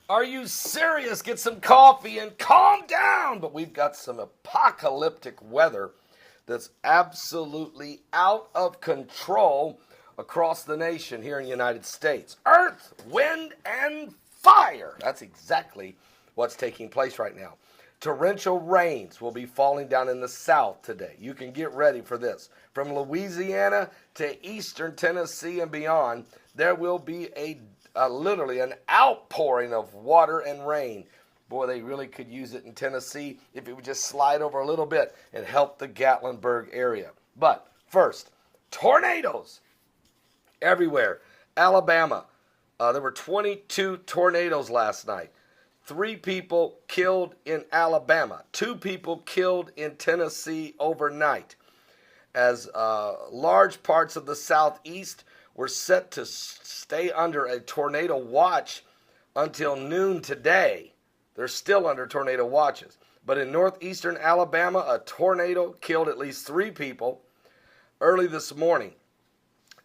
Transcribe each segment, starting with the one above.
Are you serious? Get some coffee and calm down. But we've got some apocalyptic weather that's absolutely out of control across the nation here in the United States. Earth, wind, and fire. That's exactly what's taking place right now. Torrential rains will be falling down in the south today. You can get ready for this. From Louisiana to eastern Tennessee and beyond, there will be literally an outpouring of water and rain. Boy, they really could use it in Tennessee if it would just slide over a little bit and help the Gatlinburg area. But first, tornadoes everywhere. Alabama, there were 22 tornadoes last night. 3 people killed in Alabama. 2 people killed in Tennessee overnight. As large parts of the southeast were set to stay under a tornado watch until noon today. They're still under tornado watches. But in northeastern Alabama, a tornado killed at least 3 people early this morning.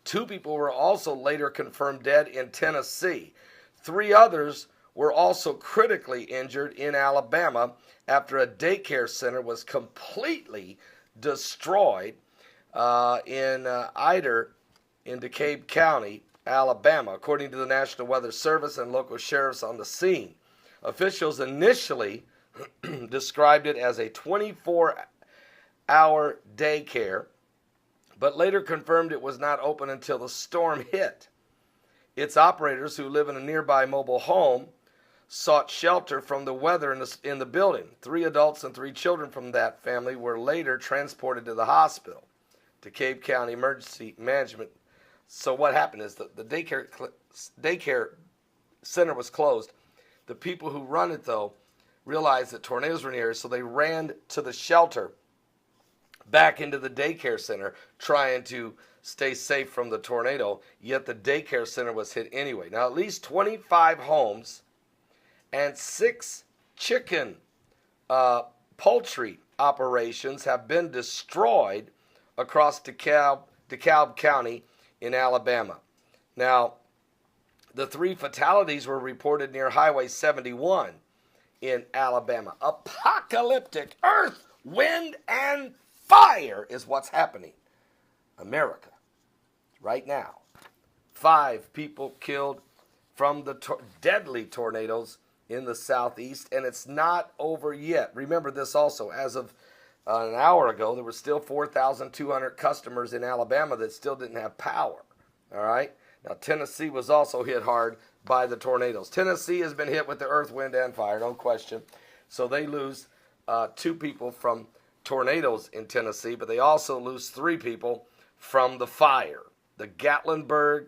2 people were also later confirmed dead in Tennessee. 3 others were also critically injured in Alabama after a daycare center was completely destroyed in Ider in DeKalb County, Alabama, according to the National Weather Service and local sheriffs on the scene. Officials initially described it as a 24-hour daycare, but later confirmed it was not open until the storm hit. Its operators, who live in a nearby mobile home, sought shelter from the weather in the building. 3 adults and 3 children from that family were later transported to the hospital. DeKalb County Emergency Management. So what happened is the daycare center was closed. The people who run it, though, realized that tornadoes were near, so they ran to the shelter back into the daycare center, trying to stay safe from the tornado, yet the daycare center was hit anyway. Now, at least 25 homes and 6 chicken poultry operations have been destroyed across DeKalb County in Alabama. Now, the 3 fatalities were reported near Highway 71 in Alabama. Apocalyptic earth, wind, and fire is what's happening. America, right now. 5 people killed from the deadly tornadoes in the southeast, and it's not over yet. Remember this also, as of an hour ago, there were still 4,200 customers in Alabama that still didn't have power. All right? Now, Tennessee was also hit hard by the tornadoes. Tennessee has been hit with the earth, wind, and fire, no question. So they lose 2 people from tornadoes in Tennessee, but they also lose 3 people from the fire. The Gatlinburg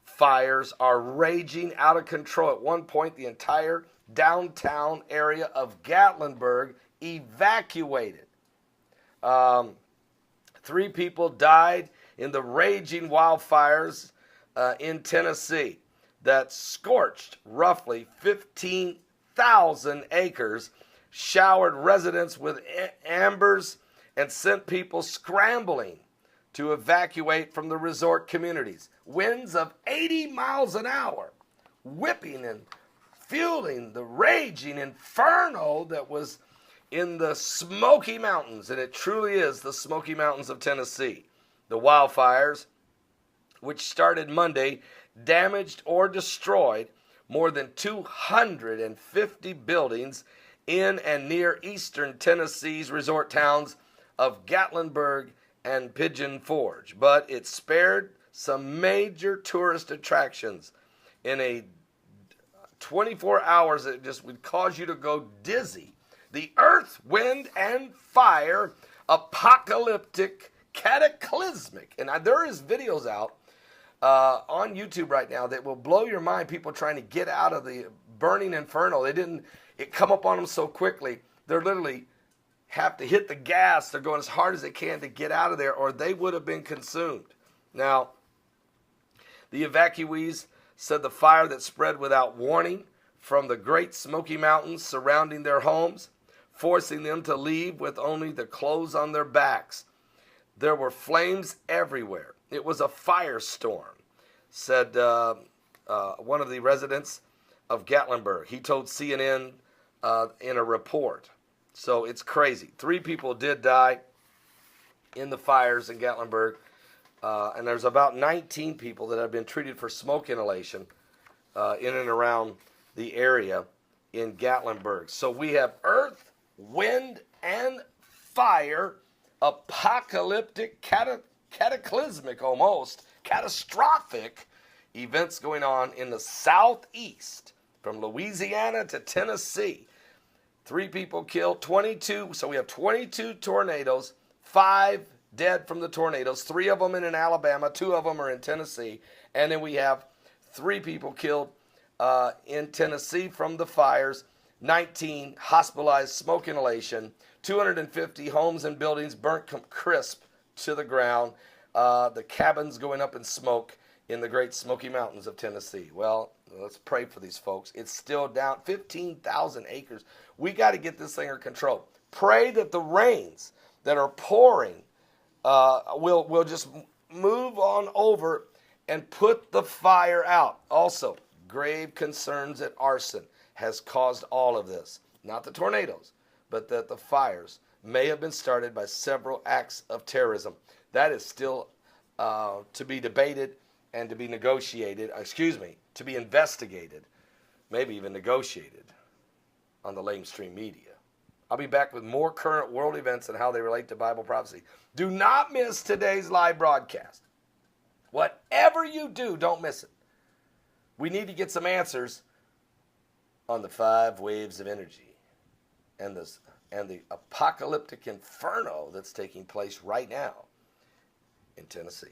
fires are raging out of control. At one point, the entire downtown area of Gatlinburg evacuated. 3 people died in the raging wildfires in Tennessee that scorched roughly 15,000 acres, showered residents with embers, and sent people scrambling to evacuate from the resort communities. Winds of 80 miles an hour, whipping and fueling the raging inferno that was in the Smoky Mountains, and it truly is the Smoky Mountains of Tennessee. The wildfires, which started Monday, damaged or destroyed more than 250 buildings in and near eastern Tennessee's resort towns of Gatlinburg and Pigeon Forge. But it spared some major tourist attractions in a 24 hours that just would cause you to go dizzy. The earth, wind, and fire, apocalyptic, cataclysmic. And there is videos out on YouTube right now that will blow your mind. People trying to get out of the burning inferno. It come up on them so quickly. They're literally have to hit the gas. They're going as hard as they can to get out of there, or they would have been consumed. Now, the evacuees said the fire that spread without warning from the Great Smoky Mountains surrounding their homes, forcing them to leave with only the clothes on their backs. There were flames everywhere. It was a firestorm, said one of the residents of Gatlinburg. He told CNN in a report. So it's crazy. 3 people did die in the fires in Gatlinburg. And there's about 19 people that have been treated for smoke inhalation in and around the area in Gatlinburg. So we have earth, wind, and fire, apocalyptic, cataclysmic almost, catastrophic events going on in the southeast from Louisiana to Tennessee. 3 people killed, 22. So we have 22 tornadoes, 5 dead from the tornadoes, 3 of them in Alabama, 2 of them are in Tennessee. And then we have 3 people killed in Tennessee from the fires, 19 hospitalized, smoke inhalation, 250 homes and buildings burnt crisp to the ground, the cabins going up in smoke in the Great Smoky Mountains of Tennessee. Well, let's pray for these folks. It's still down 15,000 acres. We got to get this thing under control. Pray that the rains that are pouring will just move on over and put the fire out. Also, grave concerns that arson has caused all of this. Not the tornadoes, but that the fires may have been started by several acts of terrorism. That is still to be debated and to be negotiated, to be investigated, maybe even negotiated on the lamestream media. I'll be back with more current world events and how they relate to Bible prophecy. Do not miss today's live broadcast. Whatever you do, don't miss it. We need to get some answers on the 5 waves of energy and the apocalyptic inferno that's taking place right now in Tennessee.